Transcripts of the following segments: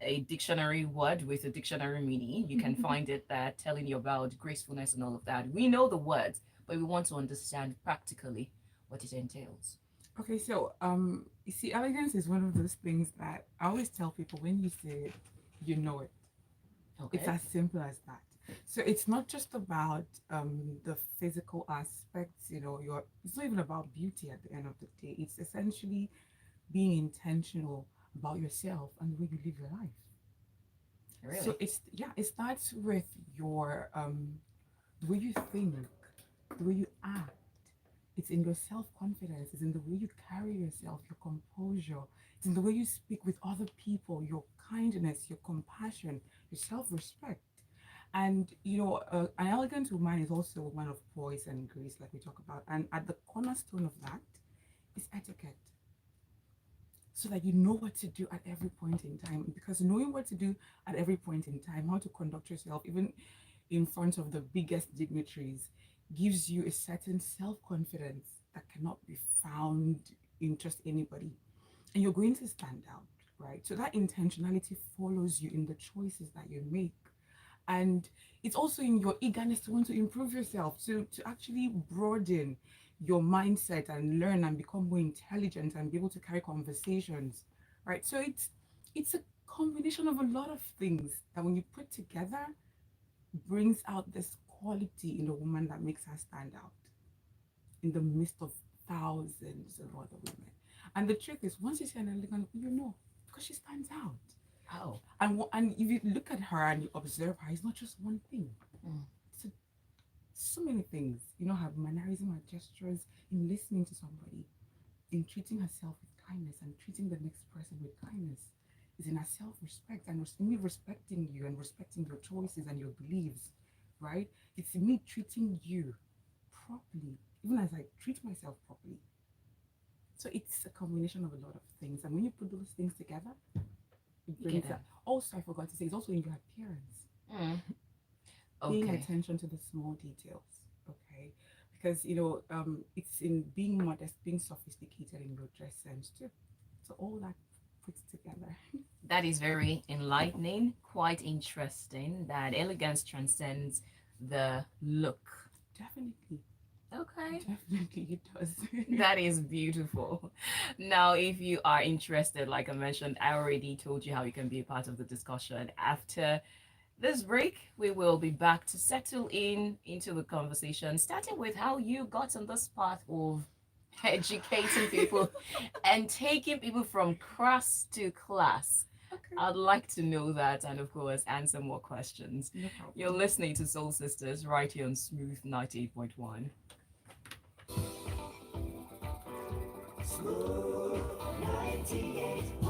a dictionary word with a dictionary meaning. You can find it there telling you about gracefulness and all of that. We know the words, but we want to understand practically what it entails. Okay, so you see, elegance is one of those things that I always tell people when you say it, you know it. It's Okay. as simple as that. So it's not just about the physical aspects, your it's not even about beauty at the end of the day. It's essentially being intentional about yourself and the way you live your life. So Really? it starts with your the way you think, the way you act. It's in your self-confidence, it's in the way you carry yourself, your composure, it's in the way you speak with other people, your kindness, your compassion, your self-respect. And an elegant woman is also a woman of poise and grace, like we talk about. And at the cornerstone of that is etiquette, so that you know what to do at every point in time. Because knowing what to do at every point in time, how to conduct yourself, even in front of the biggest dignitaries, gives you a certain self confidence that cannot be found in just anybody. And you're going to stand out, right? So that intentionality follows you in the choices that you make. And it's also in your eagerness to want to improve yourself, to actually broaden your mindset and learn and become more intelligent and be able to carry conversations, right? So it's a combination of a lot of things that when you put together brings out this quality in a woman that makes her stand out in the midst of thousands of other women. And the trick is, once you see an elegant woman, you know, because she stands out. Oh. And if you look at her and you observe her, it's not just one thing. Mm. It's so many things. Her mannerism, her gestures, in listening to somebody, in treating herself with kindness and treating the next person with kindness, is in her self-respect and me respecting you and respecting your choices and your beliefs, right? It's me treating you properly, even as I treat myself properly. So it's a combination of a lot of things. And when you put those things together, it You get brings them. that. Also, I forgot to say, it's also in your appearance, Mm. paying Okay. attention to the small details, okay? Because, it's in being modest, being sophisticated in your dress sense too. So all that puts together. That is very enlightening, quite interesting that elegance transcends the look. Definitely. Okay. Definitely it does. That is beautiful. Now, if you are interested, like I mentioned, I already told you how you can be a part of the discussion. After this break, we will be back to settle in into the conversation, starting with how you got on this path of educating people and taking people from class to class. Okay. I'd like to know that and, of course, answer more questions. No You're problem. listening to Soul Sisters right here on Smooth 98.1.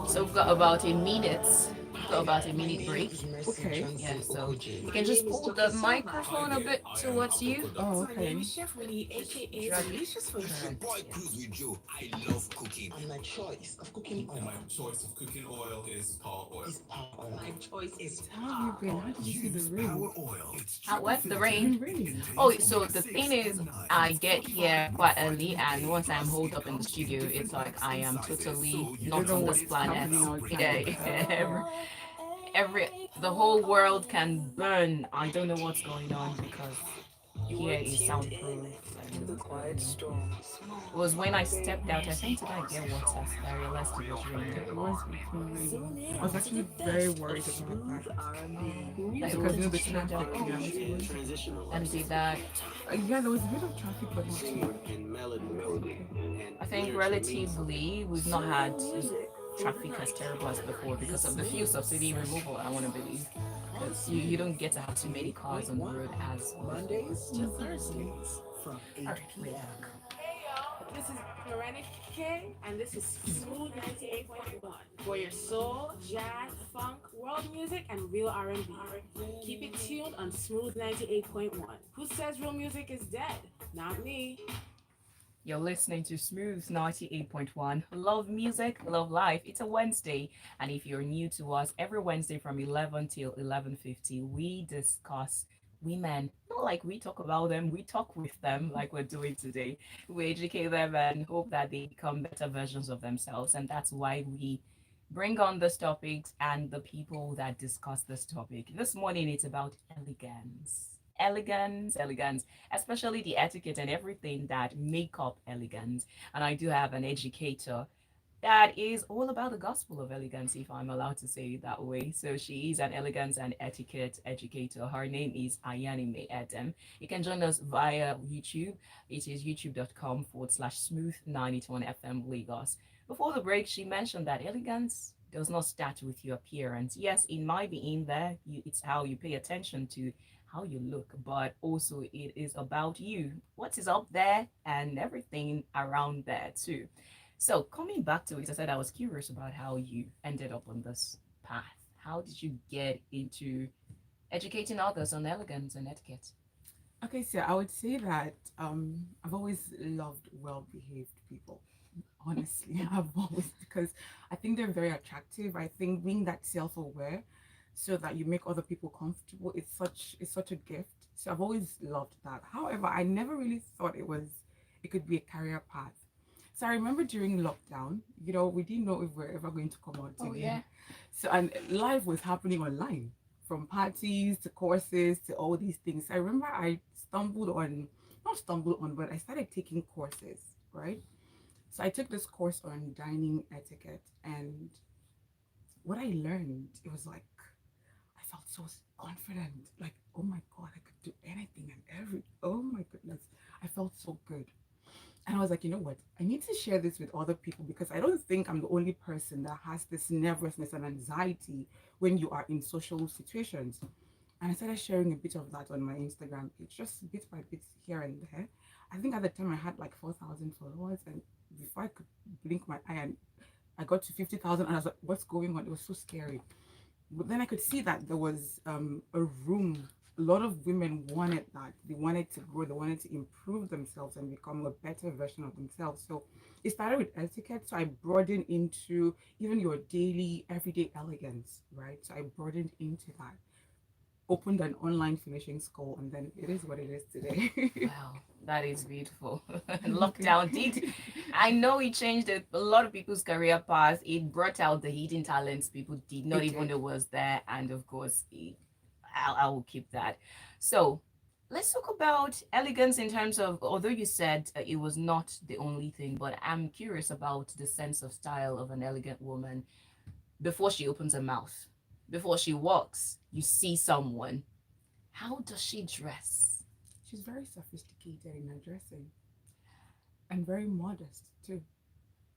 So we've got about a minute. We've got about a minute break. Okay. Yeah, so you can just pull the microphone a bit towards you. Oh, okay. Chef Willie, Just aka drag it. Delicious Food. Correct. Boy, Yeah. cruise with Joe. I love cooking. And my choice of cooking Oh, my oil choice of cooking oil is palm oil. is palm oil. My choice is How have you been? How did you see the Use rain? power oil. It's How triple what? The filtered. rain? The rain. Oh, Contains so omega the 6 thing is, and 9 and I it's get fortified here with quite early, vitamin and A. once I'm Plus, holed it up in the comes in studio, it's different like packs I and am sizes, totally so you You not can know on this what's always planet. happening upgrade outside. whenever you Yeah, want. every the whole world can burn. I don't know what's going on because you here are is tuned in soundproof to the and quiet storm. it was when I stepped out. I think did I get water that I realized it was raining. It was between raining. Tune I was in to the actually very best of worried about that. smooth R&B. That it Because was the slowed down. traffic, Oh, yeah, it was. and did that. Yeah, there was a bit of traffic, but not too much. It was okay. I think relatively we've not had Soothing music traffic as overnight. terrible as before because This of the fuel means subsidy removal. I want to believe because you don't get to have too many cars on the 98.1 road as before. Mondays to Thursdays from All 8 right, we're p.m. back. Hey y'all, this is Miranda K, and this is Smooth 98.1 for your soul, jazz, funk, world music, and real R&B. Keep it tuned on Smooth 98.1. Who says real music is dead? Not me. You're listening to Smooth 98.1. Love music, love life. It's a Wednesday. And if you're new to us, every Wednesday from 11 till 11:50, we discuss women. Not like we talk about them, we talk with them like we're doing today. We educate them and hope that they become better versions of themselves. And that's why we bring on this topics and the people that discuss this topic. This morning it's about elegance. Elegance, especially the etiquette and everything that make up elegance. And I do have an educator that is all about the gospel of elegance, if I'm allowed to say it that way. So she is an elegance and etiquette educator. Her name is Ayanime Edem. You can join us via YouTube. It is youtube.com/smooth91 FM Lagos. Before the break, she mentioned that elegance does not start with your appearance. Yes, it might be in there. It's how you pay attention to how you look, but also it is about you, what is up there, and everything around there too. So coming back to it, I said I was curious about how you ended up on this path. How did you get into educating others on elegance and etiquette? Okay, so I would say that I've always loved well-behaved people. Honestly, I've always, because I think they're very attractive. I think being that self-aware so that you make other people comfortable, it's such a gift. So I've always loved that. However, I never really thought it could be a career path. So I remember during lockdown, we didn't know if we're ever going to come out Oh again. yeah. So, and life was happening online, from parties to courses to all these things. I remember I not stumbled on, but I started taking courses, right? So I took this course on dining etiquette, and what I learned, it was like I felt so confident. Like, oh my God, I could do anything and oh my goodness, I felt so good. And I was like, you know what? I need to share this with other people because I don't think I'm the only person that has this nervousness and anxiety when you are in social situations. And I started sharing a bit of that on my Instagram page, just bit by bit here and there. I think at the time I had like 4,000 followers, and before I could blink my eye, and I got to 50,000, and I was like, what's going on? It was so scary. But then I could see that there was a room. A lot of women wanted that. They wanted to grow. They wanted to improve themselves and become a better version of themselves. So it started with etiquette. So I broadened into even your daily, everyday elegance, right? So I broadened into that. Opened an online finishing school, and then it is what it is today. Wow, that is beautiful. Lockdown did. I know it changed a lot of people's career paths. It brought out the hidden talents people did not It even did. know was there, and of course, I will keep that. So let's talk about elegance in terms of, although you said it was not the only thing, but I'm curious about the sense of style of an elegant woman before she opens her mouth, before she walks. You see someone. How does she dress? She's very sophisticated in her dressing and very modest too.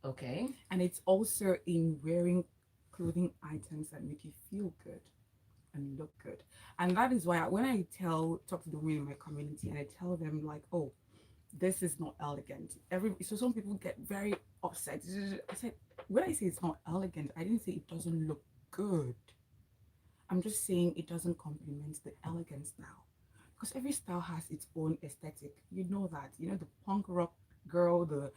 Okay. And it's also in wearing clothing items that make you feel good and look good. And that is why when I talk to the women in my community and I tell them like, oh, this is not elegant. So some people get very upset. I said, when I say it's not elegant, I didn't say it doesn't look good. I'm just saying it doesn't complement the elegant style. Because every style has its own aesthetic. You know that. You know the punk rock girl, the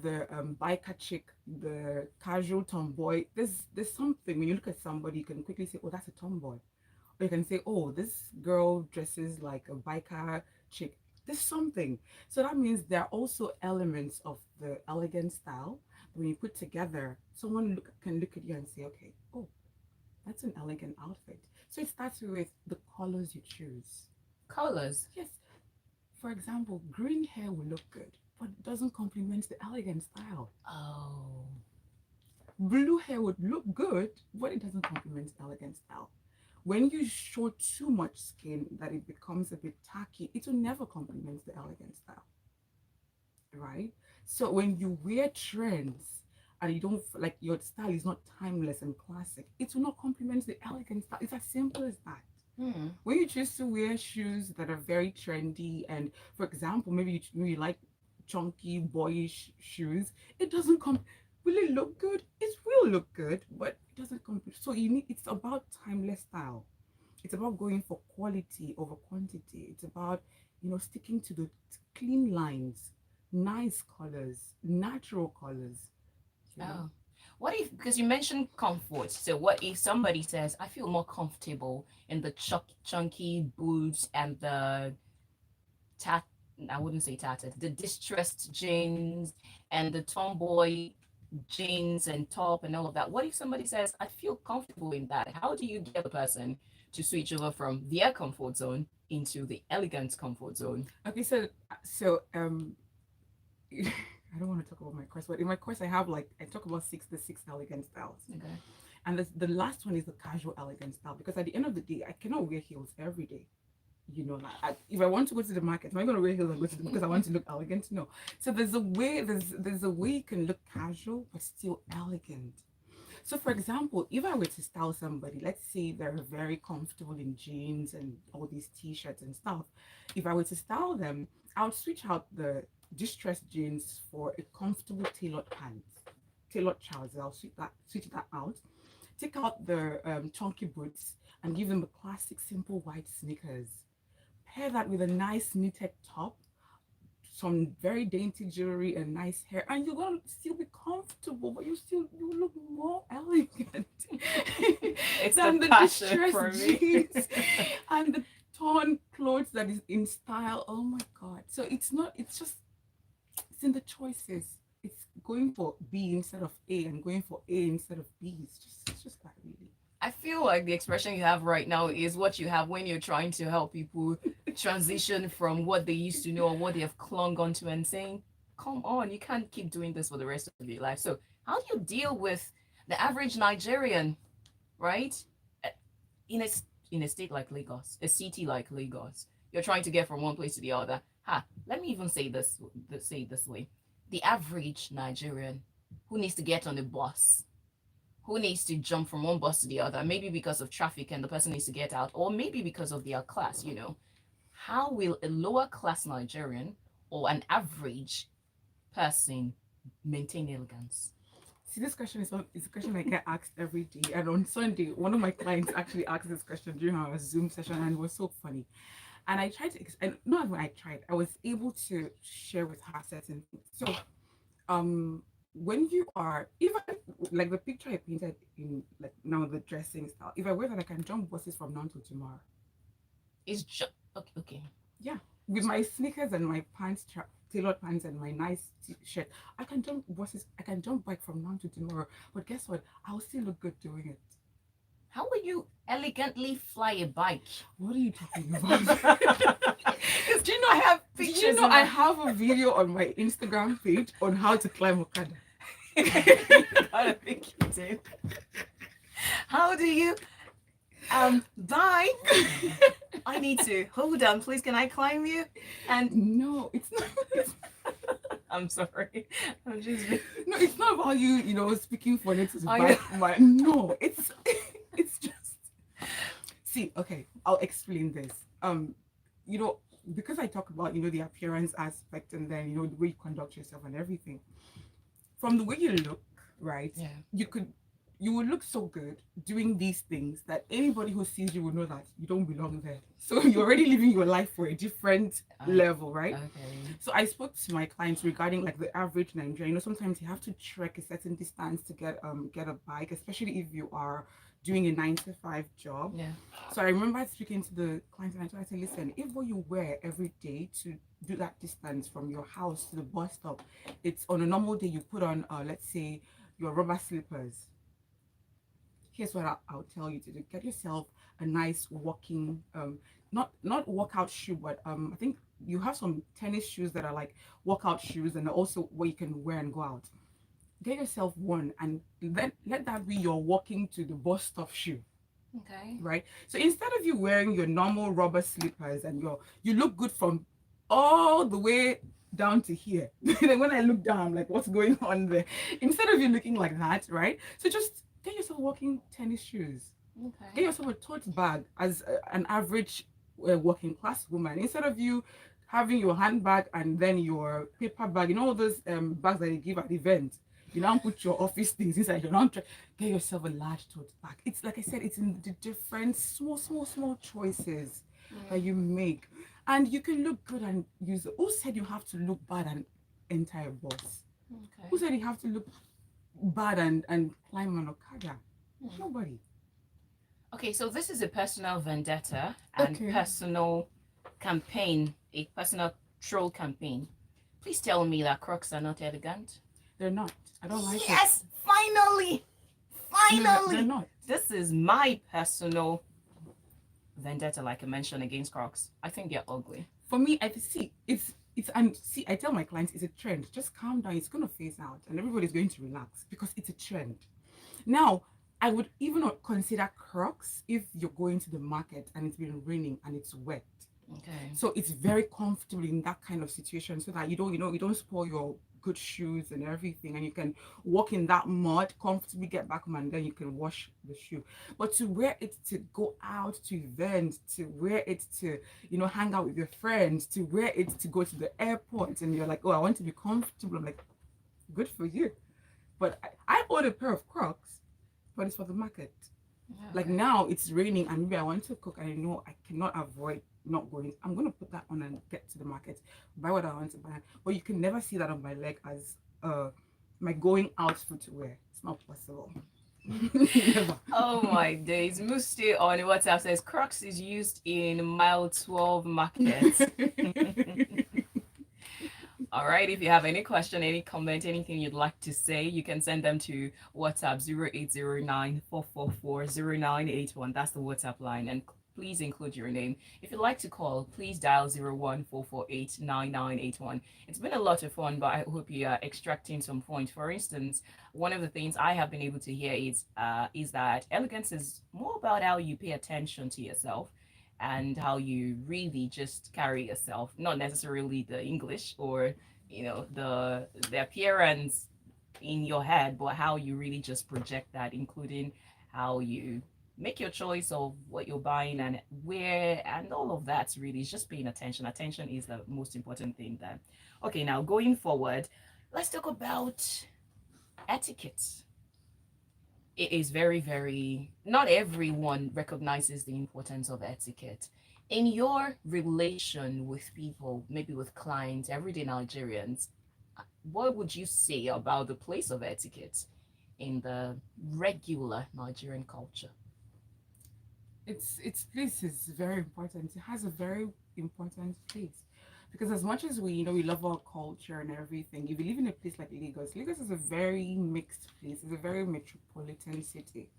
biker chick, the casual tomboy. There's something when you look at somebody, you can quickly say, oh, that's a tomboy. Or you can say, oh, this girl dresses like a biker chick. There's something. So that means there are also elements of the elegant style. When you put together, can look at you and say, okay, oh, that's an elegant outfit. So it starts with the colors you choose. Colors. Yes, for example, green hair will look good, but it doesn't complement the elegant style. Oh. Blue hair would look good, but it doesn't complement the elegant style. When you show too much skin that it becomes a bit tacky, it will never complement the elegant style, right? So when you wear trends and you don't like your style is not timeless and classic, it will not complement the elegant style. It's as simple as that. Hmm. When you choose to wear shoes that are very trendy, and for example, maybe you like chunky boyish shoes, it doesn't come. Will it look good? It will look good, but it doesn't come. So it's about timeless style. It's about going for quality over quantity. It's about sticking to the clean lines, nice colors, natural colors. You know. Oh. What if, because you mentioned comfort, so what if somebody says, I feel more comfortable in the chunky boots and the tat, I wouldn't say tattered, the distressed jeans and the tomboy. jeans and top and all of that. What if somebody says, I feel comfortable in that? How do you get the person to switch over from their comfort zone into the elegant comfort zone? Okay, so I don't want to talk about my course, but in my course I have like I talk about the six elegant styles. Okay. And the last one is the casual elegant style, because at the end of the day, I cannot wear heels every day. Like if I want to go to the market, am I going to wear heels and go to because I want to look elegant? No. So there's a way you can look casual but still elegant. So for example, if I were to style somebody, let's say they're very comfortable in jeans and all these t-shirts and stuff. If I were to style them, I would switch out the distressed jeans for a comfortable tailored pants, tailored trousers. I'll switch that out. Take out the chunky boots and give them a classic simple white sneakers. Pair that with a nice knitted top, some very dainty jewelry and nice hair, and you're gonna still be comfortable, but you look more elegant It's than the the passion for distressed me. jeans and the torn clothes that is in style. Oh my god. So it's in the choices. It's going for B instead of A and going for A instead of B. It's just that really. I feel like the expression you have right now is what you have when you're trying to help people transition from what they used to know or what they have clung onto and saying, come on, you can't keep doing this for the rest of your life. So, how do you deal with the average Nigerian, right? Uh, In a, in a state like Lagos, a city like Lagos, you're trying to get from one place to the other. Let me even say it this way. The average Nigerian who needs to get on a bus, who needs to jump from one bus to the other, maybe because of traffic and the person needs to get out, or maybe because of their class. How will a lower class Nigerian or an average person maintain elegance? See, this question is a question I get asked every day. And on Sunday, one of my clients actually asked this question during our Zoom session, and it was so funny. And I tried to, and not when I tried, I was able to share with her certain things. So, when you are, if I like the picture I painted in like now the dressing style, if I wear that, I can jump buses from now till tomorrow. It's just okay. Okay. Yeah, with my sneakers and my pants, tailored pants, and my nice shirt, I can jump buses. I can jump bike from now to tomorrow. But guess what? I'll still look good doing it. How will you elegantly fly a bike? What are you talking about? Do you know I have Do pictures? you know I have a video on my Instagram page on how to climb Okada? I think you did. How do you bike? I need to hold on, please. Can I climb you? And No, it's not. I'm sorry. I'm just No, it's not about speaking for native I bike. No, it's just. See, okay, I'll explain this. You know, because I talk about the appearance aspect, and then the way you conduct yourself and everything. From the way you look, right? Yeah. You will look so good doing these things that anybody who sees you will know that you don't belong there. So you're already living your life for a different level, right? Okay. So I spoke to my clients regarding like the average Nigerian. Sometimes you have to trek a certain distance to get a bike, especially if you are doing a 9 to 5 job. Yeah. So I remember speaking to the clients and I said, listen, if what you wear every day to do that distance from your house to the bus stop, it's on a normal day you put on let's say your rubber slippers. Here's what I'll tell you to do: get yourself a nice walking not workout shoe, but I think you have some tennis shoes that are like workout shoes and also what you can wear and go out. Get yourself one and then let that be your walking to the bus stop shoe. Okay. Right? So instead of you wearing your normal rubber slippers and you look good from all the way down to here. Then when I look down, I'm like, what's going on there? Instead of you looking like that, right? So just get yourself walking tennis shoes. Okay. Get yourself a tote bag as an average working class woman. Instead of you having your handbag and then your paper bag, all those bags that they give at events. You now put your office things inside. You now get yourself a large tote bag. It's like I said, it's in the different small choices that you make, and you can look good and use it. Who said you have to look bad and enter a bus? Okay. Who said you have to look bad and climb an Okada? Nobody. Okay, so this is a personal vendetta and personal campaign, a personal troll campaign. Please tell me that Crocs are not elegant. They're not. I don't like it. Yes, finally, No, they're not. This is my personal vendetta, like I mentioned, against Crocs. I think they're ugly. For me, I see it's and see, I tell my clients it's a trend. Just calm down. It's gonna phase out, and everybody's going to relax because it's a trend. Now, I would even not consider Crocs if you're going to the market and it's been raining and it's wet. Okay. So it's very comfortable in that kind of situation, so that you don't spoil your good shoes and everything, and you can walk in that mud comfortably, get back home, and then you can wash the shoe. But to wear it to go out to events, to wear it to hang out with your friends, to wear it to go to the airport, and you're like, oh, I want to be comfortable. I'm like, good for you. But I bought a pair of Crocs, but it's for the market. Like now it's raining and maybe I want to cook and I know I cannot avoid not going. I'm going to put that on and get to the market, buy what I want to buy. But you can never see that on my leg as my going out footwear. It's not possible. Never. Oh my days. Musti on WhatsApp says Crocs is used in mile 12 markets. All right. If you have any question, any comment, anything you'd like to say, you can send them to WhatsApp 0809-444-0981. That's the WhatsApp line. And please include your name. If you'd like to call, please dial 01-448-9981. It's been a lot of fun, but I hope you are extracting some points. For instance, one of the things I have been able to hear is that elegance is more about how you pay attention to yourself and how you really just carry yourself, not necessarily the English or the appearance in your head, but how you really just project that, including how you make your choice of what you're buying and where, and all of that. Really is just paying attention. Attention is the most important thing there. Okay, now going forward, let's talk about etiquette. It is very, very, not everyone recognizes the importance of etiquette. In your relation with people, maybe with clients, everyday Nigerians, what would you say about the place of etiquette in the regular Nigerian culture? Its place is very important. It has a very important place because as much as we love our culture and everything, if you live in a place like Lagos is a very mixed place. It's a very metropolitan city.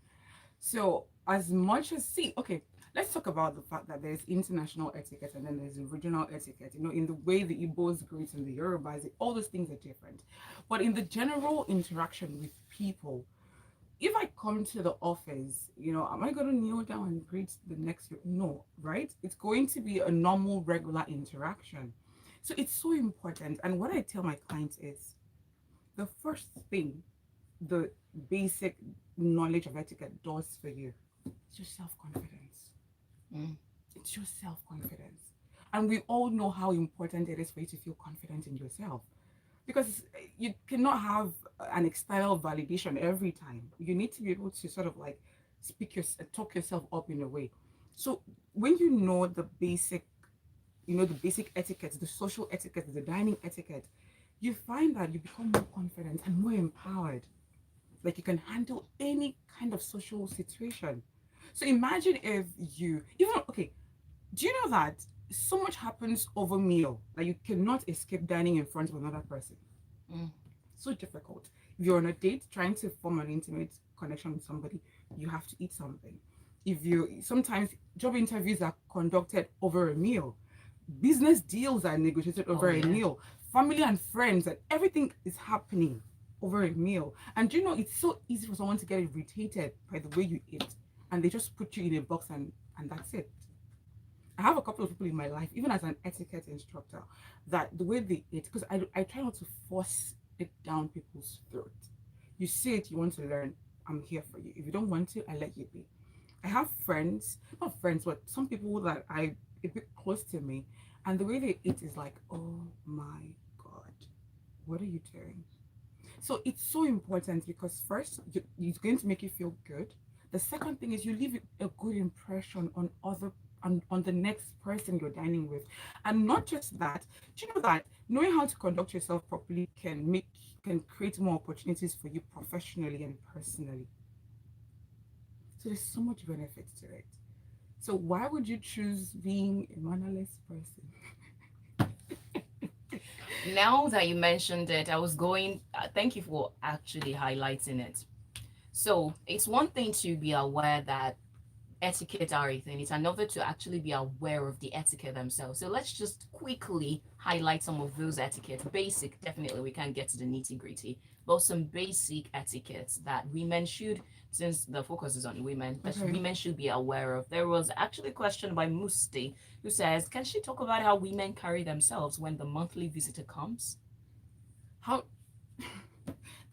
So as much as okay, let's talk about the fact that there's international etiquette and then there's regional etiquette. In the way the Igbos greet and the Yorubas, all those things are different. But in the general interaction with people, if I come to the office, am I going to kneel down and greet the next? No, right? It's going to be a normal, regular interaction. So it's so important. And what I tell my clients is the first thing the basic knowledge of etiquette does for you is your self-confidence. It's your self-confidence. And we all know how important it is for you to feel confident in yourself. Because you cannot have an external validation every time. You need to be able to sort of like talk yourself up in a way. So when you know the basic etiquette, the social etiquette, the dining etiquette, you find that you become more confident and more empowered. Like you can handle any kind of social situation. So imagine if do you know that so much happens over meal that you cannot escape dining in front of another person? So difficult. If you're on a date trying to form an intimate connection with somebody, you have to eat something. Sometimes job interviews are conducted over a meal, business deals are negotiated over a meal, family and friends, and everything is happening over a meal. And it's so easy for someone to get irritated by the way you eat, and they just put you in a box and that's it. I have a couple of people in my life, even as an etiquette instructor, that the way they eat, because I try not to force it down people's throat. You see it, you want to learn, I'm here for you. If you don't want to, I let you be. I have friends, not friends, but some people that I a bit close to me, and the way they eat is like, oh my God, what are you doing? So it's so important because first, it's going to make you feel good. The second thing is you leave a good impression on on the next person you're dining with. And not just that, do you know that knowing how to conduct yourself properly can create more opportunities for you professionally and personally. So there's so much benefit to it. So why would you choose being a mannerless person? Now that you mentioned it, I was going, thank you for actually highlighting it. So it's one thing to be aware that etiquette are a thing. It's another to actually be aware of the etiquette themselves. So let's just quickly highlight some of those etiquettes. Basic, definitely, we can't get to the nitty gritty, but some basic etiquettes that women should, since the focus is on women, that Okay. women should be aware of. There was actually a question by Musti who says, can she talk about how women carry themselves when the monthly visitor comes? How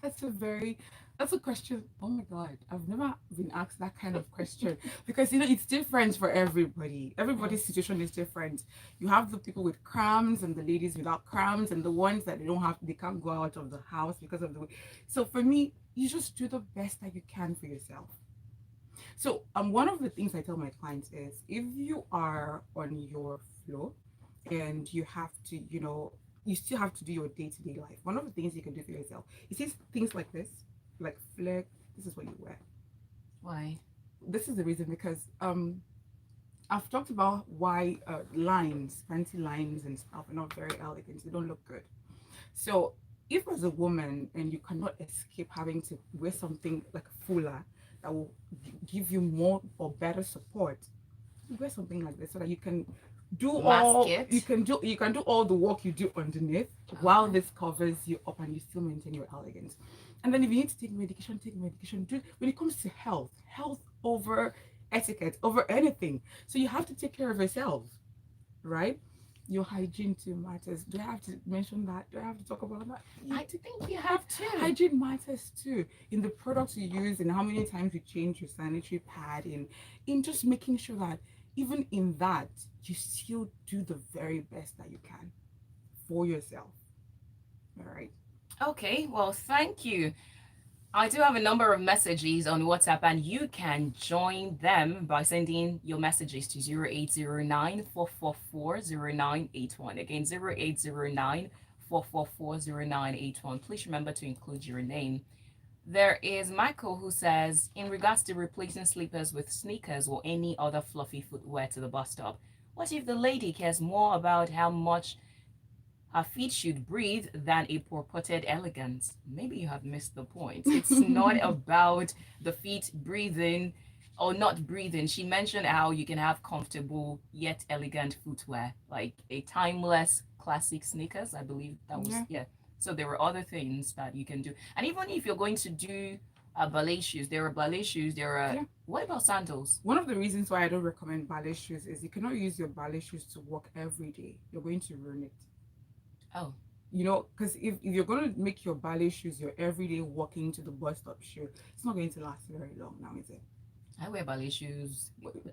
that's a very that's a question. Oh my god, I've never been asked that kind of question because it's different for everybody. Everybody's situation is different. You have the people with cramps and the ladies without cramps and the ones that they can't go out of the house because of the way. So for me, you just do the best that you can for yourself. So one of the things I tell my clients is if you are on your flow and you have to, you still have to do your day-to-day life. One of the things you can do for yourself is things like this, like flick, this is what you wear. Why? This is the reason because I've talked about why lines, fancy lines and stuff are not very elegant. They don't look good. So if as a woman and you cannot escape having to wear something like a fuller that will give you more or better support, you wear something like this so that you can you can do all the work you do underneath while this covers you up and you still maintain your elegance. And then if you need to take medication, take medication. When it comes to health over etiquette over anything. So you have to take care of yourself, right? Your hygiene too matters. Do I have to mention that? Do I have to talk about that? I think you have to. Hygiene matters too in the products you use and how many times you change your sanitary pad in just making sure that even in that you still do the very best that you can for yourself. All right. Okay, well, thank you. I do have a number of messages on WhatsApp, and you can join them by sending your messages to 0809 444 Again, 0809 444 Please remember to include your name. There is Michael who says, in regards to replacing slippers with sneakers or any other fluffy footwear to the bus stop, what if the lady cares more about how much her feet should breathe than a purported elegance? Maybe you have missed the point. It's not about the feet breathing or not breathing. She mentioned how you can have comfortable yet elegant footwear, like a timeless classic sneakers. I believe that was, yeah. So there were other things that you can do. And even if you're going to do ballet shoes, there are ballet shoes, there are, what about sandals? One of the reasons why I don't recommend ballet shoes is you cannot use your ballet shoes to walk every day. You're going to ruin it. Oh. Because if you're going to make your ballet shoes your everyday walking to the bus stop shoe, it's not going to last very long now, is it? I wear ballet shoes.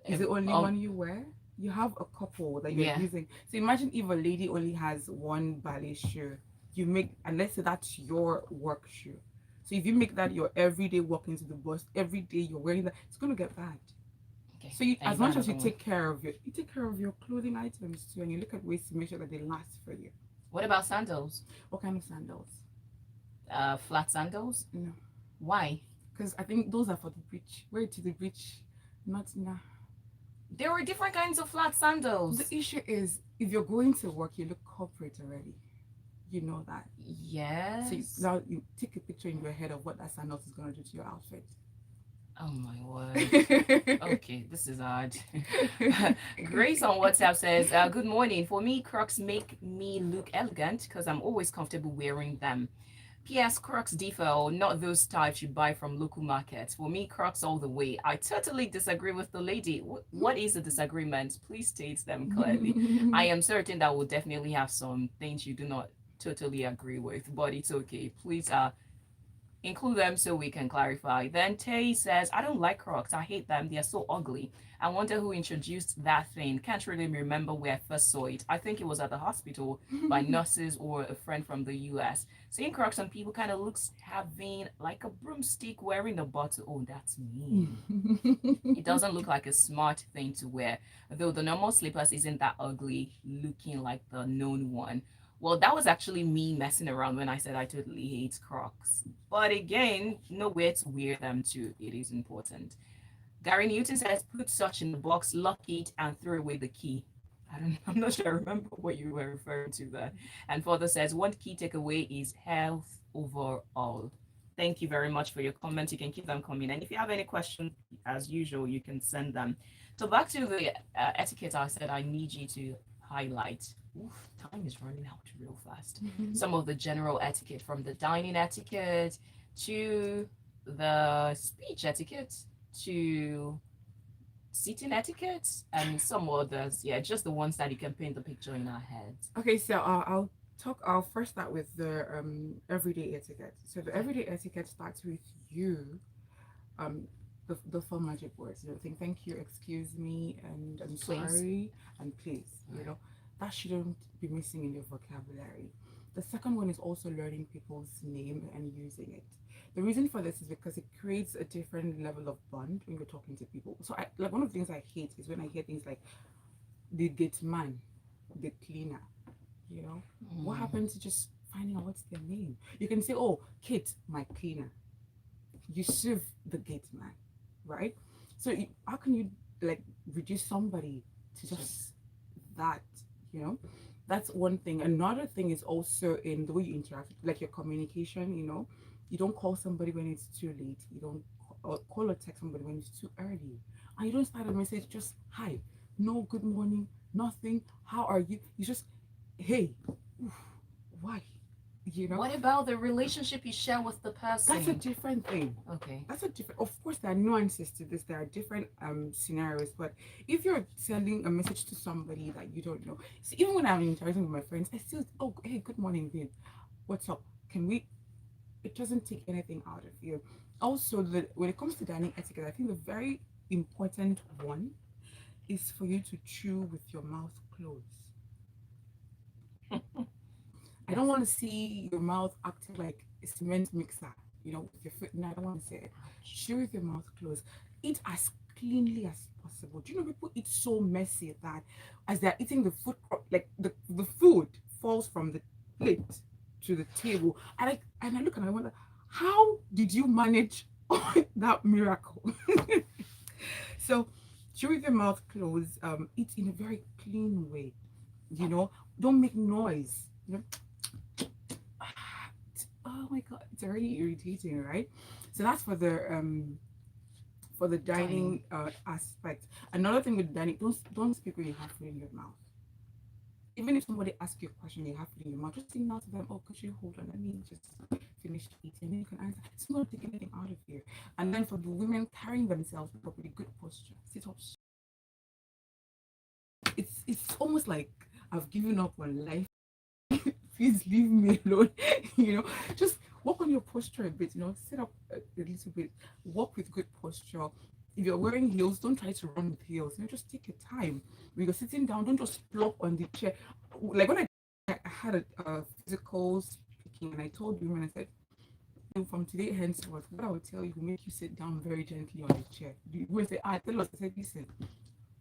Is it only one you wear? You have a couple that you're using. So imagine if a lady only has one ballet shoe. You make, and let's say that's your work shoe. So if you make that your everyday walking to the bus, every day you're wearing that, it's going to get bad. Okay. So as much as you take care of your clothing items too, and you look at ways to make sure that they last for you. What about sandals? What kind of sandals? Flat sandals? No. Why? Because I think those are for the beach. Wear it to the beach, not now. There are different kinds of flat sandals. The issue is, if you're going to work, you look corporate already. You know that. Yes. So now you take a picture in your head of what that sandals is going to do to your outfit. Oh my word. Okay, this is odd. Grace on WhatsApp says, good morning. For me, Crocs make me look elegant because I'm always comfortable wearing them. P.S. Crocs differ, not those types you buy from local markets. For me, Crocs all the way. I totally disagree with the lady. What is the disagreement? Please state them clearly. I am certain that we'll definitely have some things you do not totally agree with, but it's okay. Please include them so we can clarify. Then Tay says, I don't like Crocs. I hate them. They are so ugly. I wonder who introduced that thing. Can't really remember where I first saw it. I think it was at the hospital by nurses or a friend from the US. Seeing Crocs on people kind of looks having like a broomstick wearing a bottle. Oh, that's mean. It doesn't look like a smart thing to wear. Though the normal slippers isn't that ugly looking like the known one. Well, that was actually me messing around when I said I totally hate Crocs. But again, nowhere to wear them to. It is important. Gary Newton says, put such in the box, lock it, and throw away the key. I'm not sure I remember what you were referring to there. And further says, one key takeaway is health overall. Thank you very much for your comments. You can keep them coming. And if you have any questions, as usual, you can send them. So back to the etiquette, I said I need you to highlight. Oof, time is running out real fast. Some of the general etiquette, from the dining etiquette to the speech etiquette to seating etiquettes and some others. Yeah, just the ones that you can paint the picture in our heads. Okay, so I'll first start with the everyday etiquette. So the everyday etiquette starts with you, um the four magic words. You know, thank you, excuse me, and I'm Please. sorry, and please. You know, that shouldn't be missing in your vocabulary. The second one is also learning people's name and using it. The reason for this is because it creates a different level of bond when you're talking to people. So I like one of the things I hate is when I hear things like the gate man, the cleaner. You know, what happened to just finding out what's their name? You can say, oh, Kate, my cleaner. Yusuf, the gate man, right? So how can you like reduce somebody to just that? You know, that's one thing. Another thing is also in the way you interact, like your communication. You know, you don't call somebody when it's too late. You don't call or text somebody when it's too early, and you don't start a message just hi, no good morning, nothing. How are you? You just hey, oof, why? You know, What about the relationship you share with the person? that's a different thing. Okay. That's a different, of course there are nuances to this, there are different scenarios, but if you're sending a message to somebody that you don't know, so even when I'm interacting with my friends, I still, oh hey, good morning babe, what's up, can we, it doesn't take anything out of you. Also, when it comes to dining etiquette, I think the very important one is for you to chew with your mouth closed. I don't want to see your mouth acting like a cement mixer, you know, with your foot. No, I don't want to say it. Chew with your mouth closed. Eat as cleanly as possible. Do you know people eat so messy that as they're eating the food, like the food falls from the plate to the table. And I look and I wonder, how did you manage that miracle? So chew with your mouth closed. Eat in a very clean way. You know, don't make noise. You know, oh my god, it's already irritating, right? So that's for the dining aspect. Another thing with dining, don't speak when you have food in your mouth. Even if somebody asks you a question, you have food in your mouth, just signal to them, oh, could you hold on, let me just finish eating, then you can answer. It's not taking anything out of here. And then for the women, carrying themselves properly, good posture, sit up. It's almost like I've given up on life. Please leave me alone. You know, just work on your posture a bit. You know, sit up a little bit, walk with good posture. If you're wearing heels, don't try to run with heels. You know, just take your time. When you're sitting down, don't just plop on the chair. Like when I had a physical speaking, and I told women, I said, from today henceforth, what I will tell you will make you sit down very gently on the chair. You will say, tell us. I said, listen,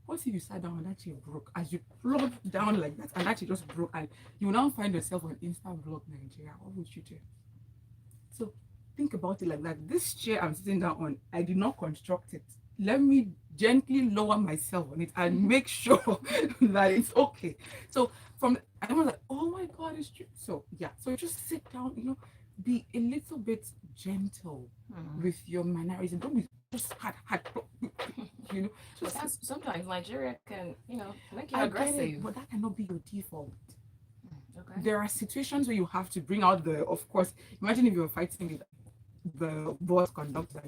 what if you sat down and that chair broke? As you plop down like that, and that chair just broke, and you now find yourself on Insta Vlog Nigeria, what would you do? So think about it like that. This chair I'm sitting down on, I did not construct it. Let me gently lower myself on it and make sure that it's okay. So I was like, oh my god, it's true. So yeah, so just sit down, you know, be a little bit gentle with your mannerism. Don't be just hard, you know. But that's, sometimes Nigeria can, make you I get aggressive. it, but that cannot be your default. Okay. There are situations where you have to bring out the, of course, imagine if you're fighting with the bus conductor,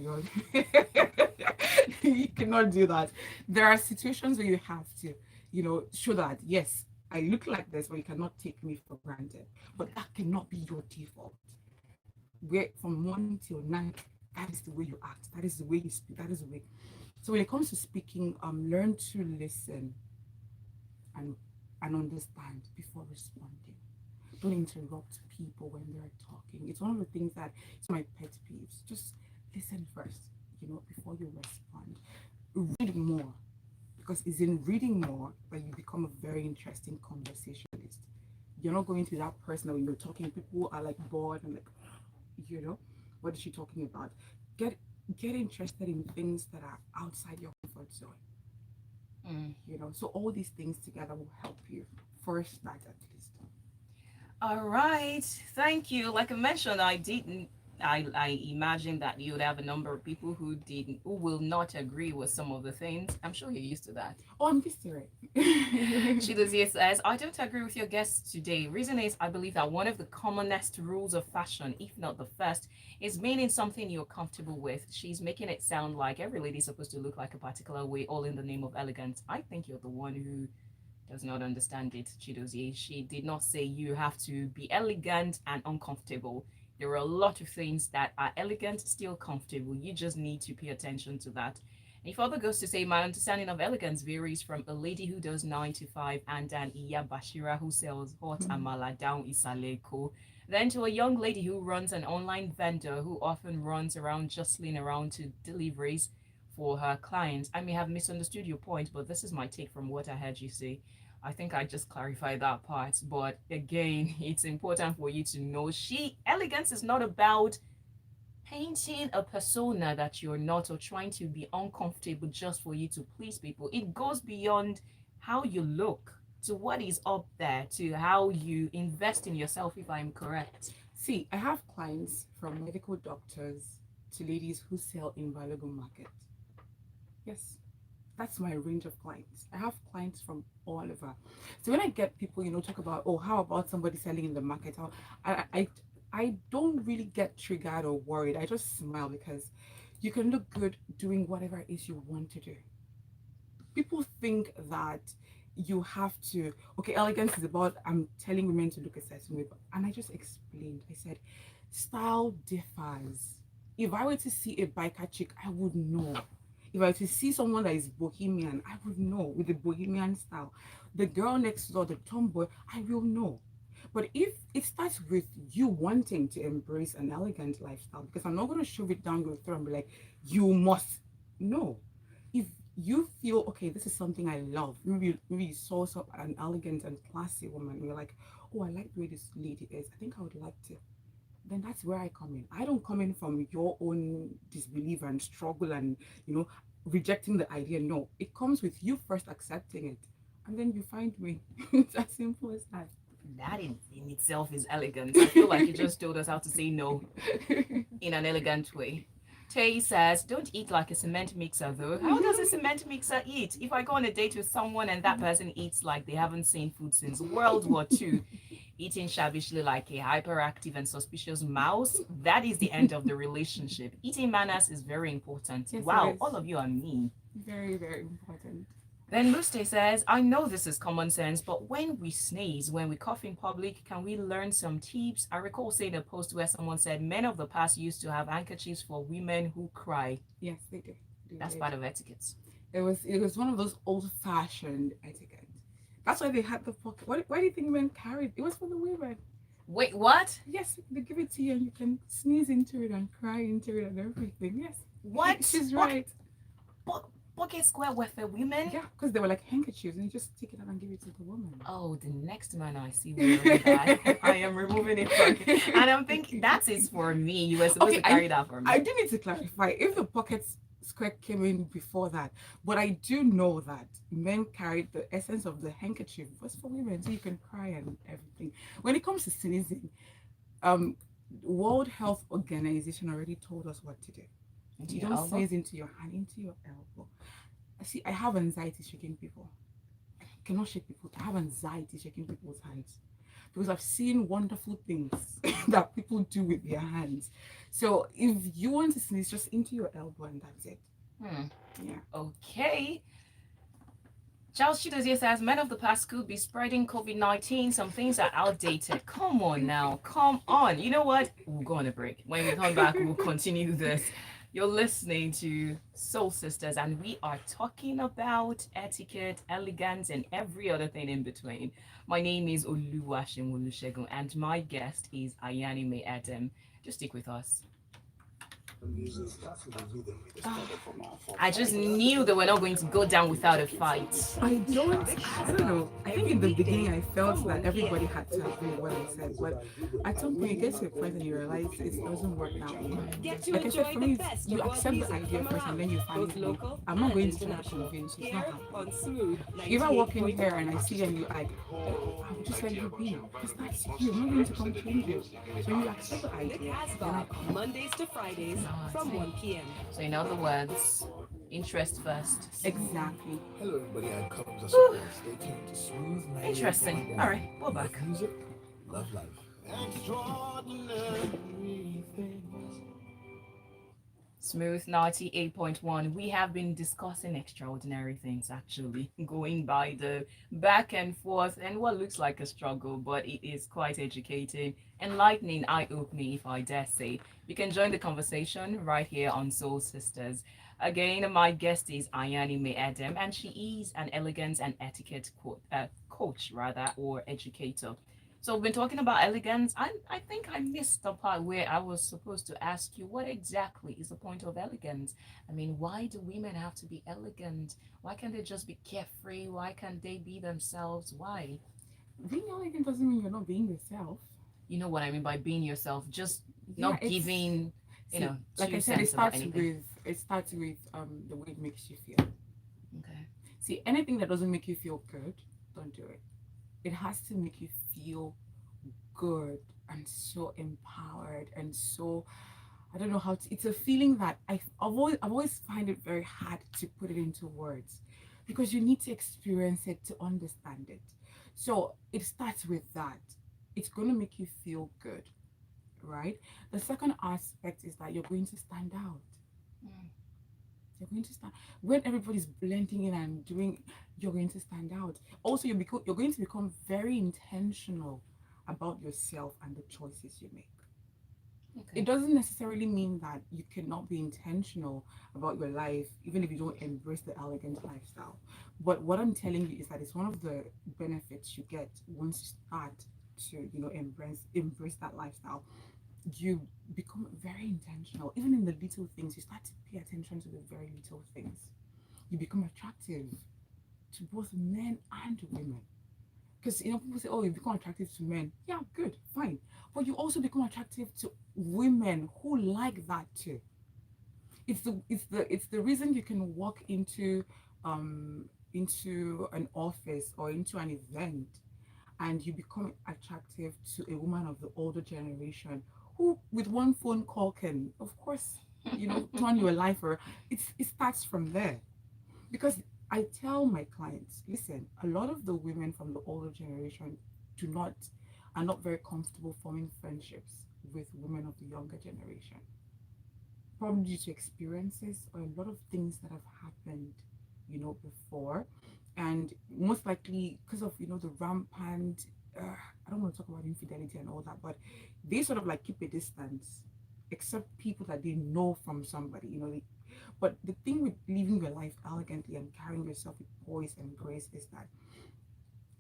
you cannot do that. There are situations where you have to, you know, show that, yes, I look like this, but you cannot take me for granted. But that cannot be your default. Where from morning till night, that is the way you act, that is the way you speak, that is the way. So when it comes to speaking, learn to listen and understand before responding. Don't interrupt people when they're talking. It's one of the things that it's my pet peeves. Just listen first, you know, before you respond. Read more, because it's in reading more that you become a very interesting conversationalist. You're not going to that person when you're talking, people are like bored and like, you know, what is she talking about? Get interested in things that are outside your comfort zone. Mm. So all these things together will help you first that at least. All right. Thank you. Like I mentioned, I didn't. I imagine that you would have a number of people who will not agree with some of the things. I'm sure you're used to that. Oh, I'm used to it. Chidozie says, I don't agree with your guests today. Reason is, I believe that one of the commonest rules of fashion, if not the first, is meaning something you're comfortable with. She's making it sound like every lady's supposed to look like a particular way, all in the name of elegance. I think you're the one who does not understand it, Chidozie. She did not say you have to be elegant and uncomfortable. There are a lot of things that are elegant, still comfortable. You just need to pay attention to that. And he further goes to say, my understanding of elegance varies from a lady who does 9 to 5 and an Iya Bashira who sells hot amala down Isaleko, then to a young lady who runs an online vendor who often runs around jostling around to deliveries for her clients. I may have misunderstood your point, but this is my take from what I heard you say. I think I just clarified that part. But again, it's important for you to know elegance is not about painting a persona that you're not or trying to be uncomfortable just for you to please people. It goes beyond how you look to what is up there to how you invest in yourself, if I'm correct. See, I have clients from medical doctors to ladies who sell in Balogun Market. Yes, that's my range of clients. I have clients from all over. So when I get people, talk about, oh, how about somebody selling in the market? I don't really get triggered or worried. I just smile because you can look good doing whatever it is you want to do. People think that you have to, okay, elegance is about, I'm telling women to look a certain way, and I just explained. I said, style differs. If I were to see a biker chick, I would know. If I were to see someone that is bohemian, I would know with the bohemian style. The girl next door, the tomboy, I will know. But if it starts with you wanting to embrace an elegant lifestyle, because I'm not going to shove it down your throat and be like, you must. No. If you feel, okay, this is something I love, maybe you saw an elegant and classy woman, and you're like, oh, I like the way this lady is. I think I would like to. Then that's where I come in. I don't come in from your own disbelief and struggle and, rejecting the idea. No, it comes with you first accepting it. And then you find me. It's as simple as that. That in itself is elegant. I feel like you just told us how to say no in an elegant way. Tay says, don't eat like a cement mixer though. How does a cement mixer eat? If I go on a date with someone and that person eats like they haven't seen food since World War II, eating shavishly like a hyperactive and suspicious mouse, that is the end of the relationship. Eating manners is very important. Yes, wow, all of you are mean. Very, very important. Then Muste says, I know this is common sense, but when we sneeze, when we cough in public, can we learn some tips? I recall seeing a post where someone said men of the past used to have handkerchiefs for women who cry. Yes, they do. That's part of etiquette. It was one of those old-fashioned etiquette. That's why they had the pocket. Why do you think men carried? It was for the women. Wait, what? Yes, they give it to you and you can sneeze into it and cry into it and everything. Yes. What? She's right. Pocket square were for women? Yeah, because they were like handkerchiefs and you just take it out and give it to the woman. Oh, the next man I see wearing that, I am removing it from you. And I'm thinking, that is for me. You were supposed to carry that for me. I do need to clarify if the pocket square came in before that, but I do know that men carried the essence of the handkerchief was for women, so you can cry and everything. When it comes to sneezing, World Health Organization already told us what to do. You don't sneeze into your hand, into your elbow. See, I have anxiety shaking people. I cannot shake people. I have anxiety shaking people's hands because I've seen wonderful things that people do with their hands. So if you want to sneeze, just into your elbow and that's it. Yeah. Okay. Charles Chidozie says men of the past could be spreading COVID-19. Some things are outdated. Come on now. Come on. You know what? We'll go on a break. When we come back, we'll continue this. You're listening to Soul Sisters, and we are talking about etiquette, elegance, and every other thing in between. My name is Oluwaseun, and my guest is Ayanime Edem. Just stick with us. The music starts with a rhythm. It started from our I just knew they were not going to go down without a fight. I don't know. I think in the beginning I felt that everybody had to agree with what I said, but at some point you get to a point and you realize it doesn't work that way. Like I said, for me, you accept the idea first and then you find it. I'm not going to try to convince you. It's not happening. If I walk in here and I see and you like, I would just let you be. Because that's you. I'm not going to come change it. When you accept the idea, then I come. Mondays to Fridays from 1 p.m. So in other words, interest first. Exactly. Hello, everybody. I comes as surprise. Stay tuned to Smooth 98.1. Interesting. All right, we're back. Love music, love life. Smooth 98.1. We have been discussing extraordinary things actually, going by the back and forth and what looks like a struggle, but it is quite educating, enlightening, eye-opening, if I dare say. You can join the conversation right here on Soul Sisters. Again, my guest is Ayanime Edem, and she is an elegance and etiquette coach, rather, or educator. So we've been talking about elegance. I think I missed the part where I was supposed to ask you what exactly is the point of elegance? I mean, why do women have to be elegant? Why can't they just be carefree? Why can't they be themselves? Why? Being elegant doesn't mean you're not being yourself. You know what I mean by being yourself, just Yeah, not giving, See, you know, like I two said, cents about anything. it starts with the way it makes you feel. Okay. See, anything that doesn't make you feel good, don't do it. It has to make you feel good and so empowered and so I don't know how to. It's a feeling that I've always find it very hard to put it into words because you need to experience it to understand it. So it starts with that. It's going to make you feel good, right? The second aspect is that you're going to stand out. Mm. You're going to stand when everybody's blending in and doing. You're going to stand out. Also, you're going to become very intentional about yourself and the choices you make. Okay. It doesn't necessarily mean that you cannot be intentional about your life, even if you don't embrace the elegant lifestyle. But what I'm telling you is that it's one of the benefits you get once you start to, embrace that lifestyle. You become very intentional. Even in the little things, you start to pay attention to the very little things. You become attractive to both men and women. Because people say, "Oh, you become attractive to men." Yeah, good, fine. But you also become attractive to women who like that too. It's the reason you can walk into an office or into an event and you become attractive to a woman of the older generation who with one phone call can of course turn your life around. It starts from there. Because I tell my clients, listen, a lot of the women from the older generation do not are not very comfortable forming friendships with women of the younger generation. Probably due to experiences or a lot of things that have happened, before. And most likely because of, the rampant, I don't want to talk about infidelity and all that, but they sort of like keep a distance, except people that they know from somebody, but the thing with living your life elegantly and carrying yourself with poise and grace is that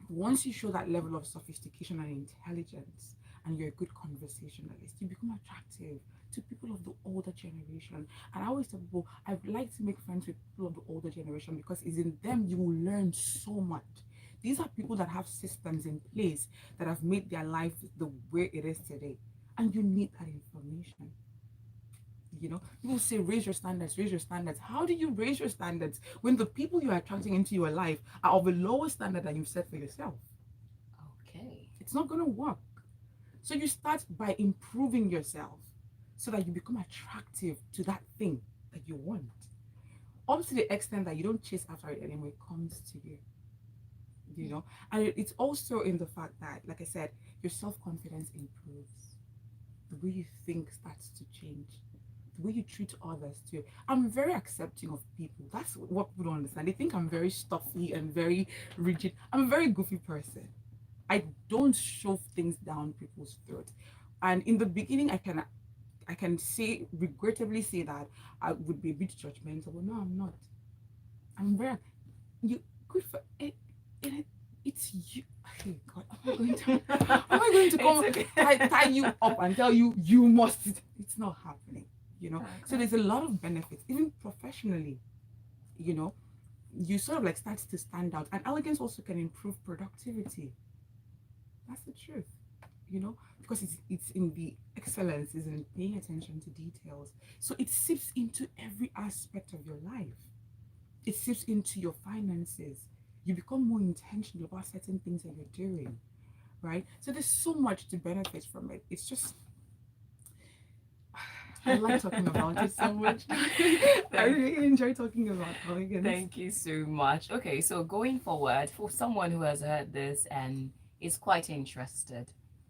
once you show that level of sophistication and intelligence and you're a good conversationalist, you become attractive to people of the older generation. And I always tell people, I'd like to make friends with people of the older generation because it's in them you will learn so much. These are people that have systems in place that have made their life the way it is today. And you need that information. People say raise your standards, raise your standards. How do you raise your standards when the people you're attracting into your life are of a lower standard than you've set for yourself? Okay. It's not going to work. So you start by improving yourself so that you become attractive to that thing that you want. Up to the extent that you don't chase after it anymore, it comes to you. And it's also in the fact that, like I said, your self-confidence improves. The way you think starts to change. The way you treat others too. I'm very accepting of people. That's what people don't understand. They think I'm very stuffy and very rigid. I'm a very goofy person. I don't shove things down people's throats. And in the beginning, I can regrettably say that I would be a bit judgmental, but no, I'm not. I'm very you good for it. It's you. Hey God, am I going to come tie you up and tell you must? It's not happening. you know. So Okay. there's a lot of benefits, even professionally, you know. You sort of like start to stand out, and elegance also can improve productivity. That's the truth, you know, because it's in the excellence, is in paying attention to details. So it seeps into every aspect of your life. It seeps into your finances. You become more intentional about certain things that you're doing, right? So there's so much to benefit from it. It's just I like talking about it so much. I really enjoy talking about elegance. Thank you so much. Okay, so going forward, for someone who has heard this and is quite interested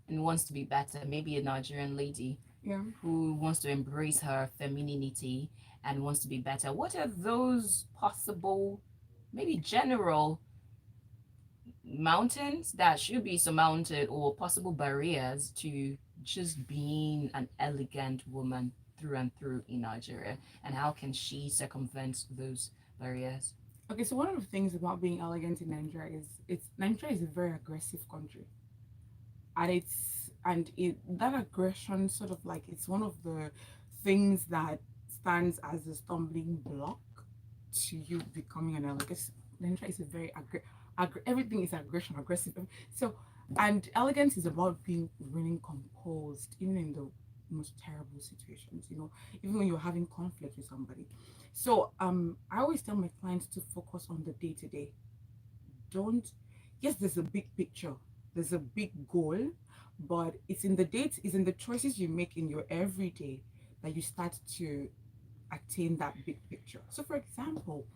and wants to be better, maybe a Nigerian lady Yeah. who wants to embrace her femininity and wants to be better, what are those possible, maybe general mountains that should be surmounted or possible barriers to just being an elegant woman through and through in Nigeria? And how can she circumvent those barriers? Okay, so one of the things about being elegant in Nigeria is Nigeria is a very aggressive country, and that aggression sort of like it's one of the things that stands as a stumbling block to you becoming an elegant. Nigeria is a very everything is aggressive. So, and elegance is about being really composed, even in the most terrible situations. You know, even when you're having conflict with somebody. So, I always tell my clients to focus on the day to day. Don't. Yes, there's a big picture. There's a big goal, but it's in the choices you make in your everyday that you start to attain that big picture. So, for example,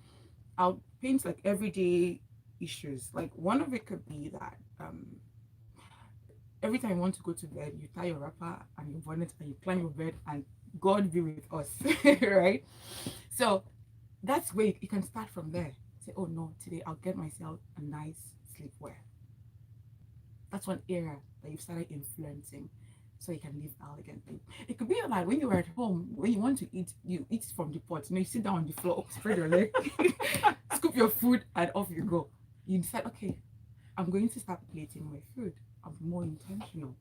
I'll paint like everyday issues. Like one of it could be that every time you want to go to bed, you tie your wrapper and your bonnet and you climb your bed and God be with us, right? So that's where you can start from there. Say, oh no, today I'll get myself a nice sleepwear. That's one area that you've started influencing so you can live elegantly. It could be like when you're at home, when you want to eat, you eat from the pot. You know, you sit down on the floor, spread your leg, scoop your food, and off you go. You decide, okay, I'm going to start plating my food. I'm more intentional.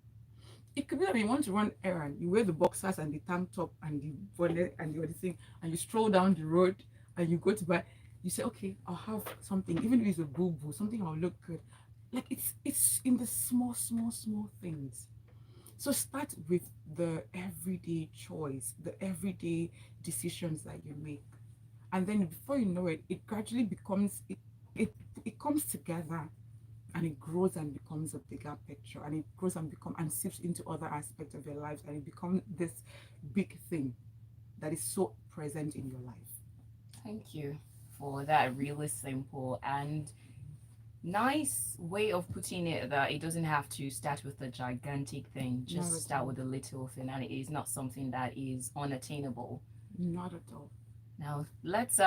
It could be that you want to run errand. You wear the boxers and the tank top and the bonnet and the other thing, and you stroll down the road and you go to buy. You say, okay, I'll have something, even if it's a boo boo, something I'll look good. Like it's in the small things. So start with the everyday choice, the everyday decisions that you make. And then before you know it, it gradually becomes it comes together and it grows and becomes a bigger picture and it grows and become and seeps into other aspects of your lives and it becomes this big thing that is so present in your life. Thank you for that really simple and nice way of putting it, that it doesn't have to start with a gigantic thing, Not just at start all. with a little thing, and it is not something that is unattainable. Not at all. Now let's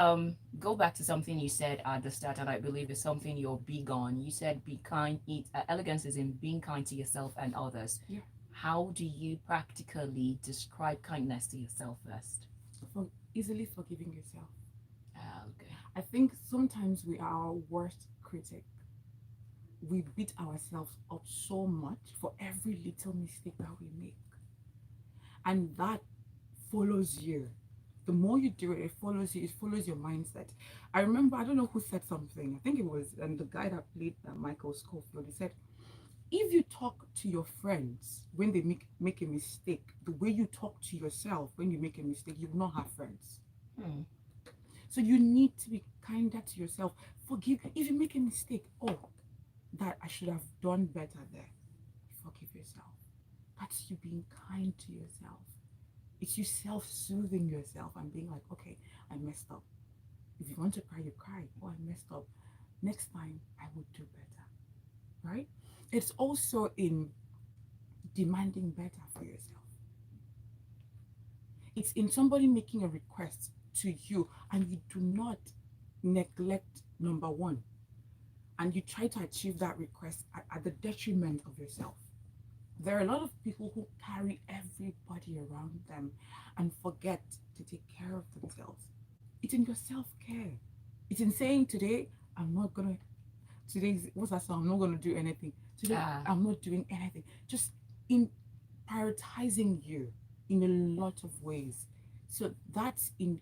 go back to something you said at the start, and I believe is something you're big on. You said be kind. Elegance is in being kind to yourself and others. Yeah. How do you practically describe kindness to yourself first? For easily forgiving yourself. Okay. I think sometimes we are our worst critic. We beat ourselves up so much for every little mistake that we make. And that follows you. The more you do it, it follows you, it follows your mindset. I remember, I don't know who said something. I think it was the guy that played Michael Scofield. He said, if you talk to your friends when they make a mistake, the way you talk to yourself when you make a mistake, you will not have friends. Hmm. So you need to be kinder to yourself. Forgive if you make a mistake. Oh, that I should have done better there. Forgive yourself. That's you being kind to yourself. It's you self-soothing yourself and being like, okay, I messed up. If you want to cry, you cry. Oh, I messed up. Next time I will do better. Right? It's also in demanding better for yourself. It's in somebody making a request to you and you do not neglect number one and you try to achieve that request at the detriment of yourself. There are a lot of people who carry everybody around them and forget to take care of themselves. It's in your self-care. It's in saying today, I'm not gonna today's what's that song? I'm not gonna do anything. Today I'm not doing anything. Just in prioritizing you in a lot of ways. So that's you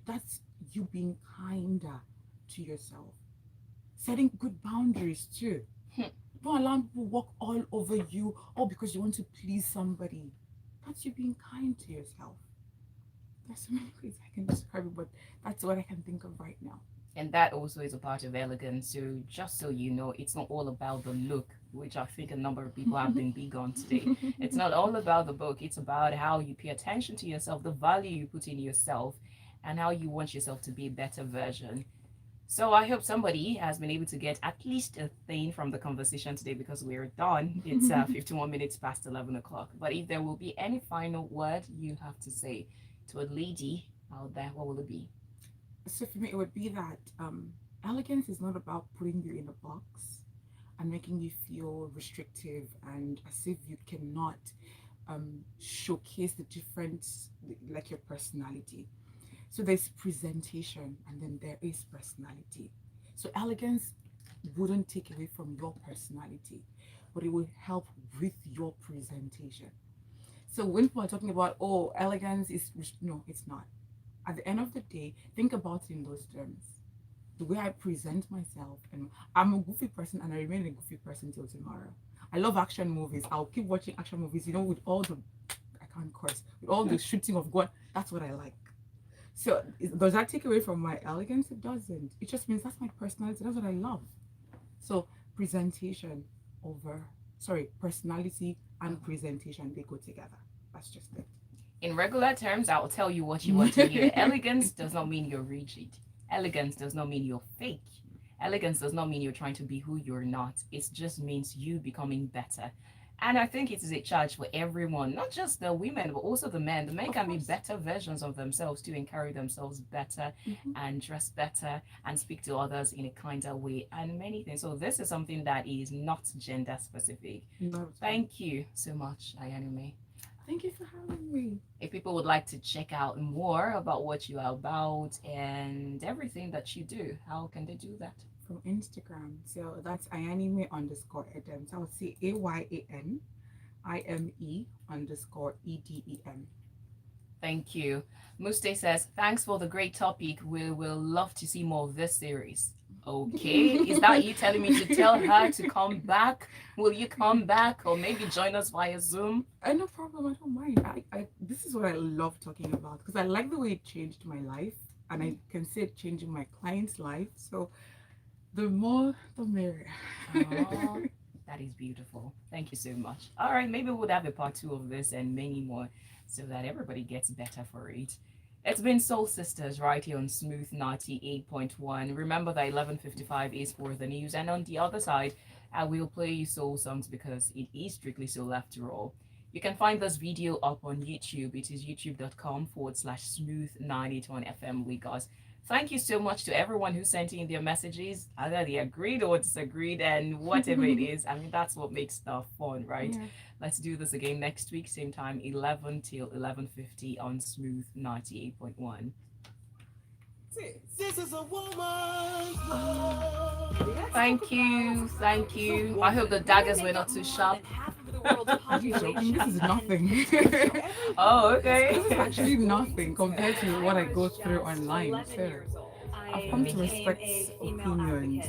being kinder to yourself. Setting good boundaries too. Don't allow people walk all over you all because you want to please somebody. That's you being kind to yourself. There's so many ways I can describe it, but that's what I can think of right now. And that also is a part of elegance. So just so you know, it's not all about the look, which I think a number of people have been big on today. It's not all about the book. It's about how you pay attention to yourself, the value you put in yourself, and how you want yourself to be a better version. So I hope somebody has been able to get at least a thing from the conversation today, because we're done. It's 51 minutes past 11 o'clock. But if there will be any final word you have to say to a lady out there, what will it be? So for me, it would be that elegance is not about putting you in a box and making you feel restrictive and as if you cannot showcase the difference, like your personality. So there's presentation and then there is personality. So elegance wouldn't take away from your personality, but it will help with your presentation. So when people are talking about, oh, elegance is, no, it's not. At the end of the day, think about it in those terms. The way I present myself, and I'm a goofy person and I remain a goofy person till tomorrow. I love action movies. I'll keep watching action movies, with all the, I can't curse, with all the shooting of God. That's what I like. So does that take away from my elegance? It doesn't. It just means that's my personality. That's what I love. So personality and presentation, they go together. That's just it. In regular terms, I will tell you what you want to hear. Elegance does not mean you're rigid. Elegance does not mean you're fake. Elegance does not mean you're trying to be who you're not. It just means you becoming better. And I think it is a charge for everyone, not just the women, but also the men. The men can be better versions of themselves too, and carry themselves better and dress better and speak to others in a kinder way and many things. So this is something that is not gender specific. Thank you so much, Ayanime. Thank you for having me. If people would like to check out more about what you are about and everything that you do, how can they do that? From Instagram. So that's Ayanime_Edem. So I would say AYANIME_EDEM. Thank you. Muste says, thanks for the great topic. We will love to see more of this series. Okay. Is that you telling me to tell her to come back? Will you come back or maybe join us via Zoom? No problem. I don't mind. This is what I love talking about because I like the way it changed my life and I can see it changing my client's life. So the more, the merrier. Oh, that is beautiful. Thank you so much. All right, maybe we'll have a part 2 of this and many more so that everybody gets better for it. It's been Soul Sisters right here on Smooth 98.1. Remember that 11:55 is for the news, and on the other side, I will play you soul songs because it is strictly soul after all. You can find this video up on YouTube. It is youtube.com/smooth981FM Lagos. Thank you so much to everyone who sent in their messages, either they agreed or disagreed, and whatever it is. I mean, that's what makes stuff fun, right? Yeah. Let's do this again next week, same time, 11 till 11:50 on Smooth 98.1. This is a woman's world. Thank you. Thank you. I hope the daggers were not too sharp. Are you joking? This is nothing. Oh, okay. This is actually nothing compared to what I go through online. So I've come to respect opinions.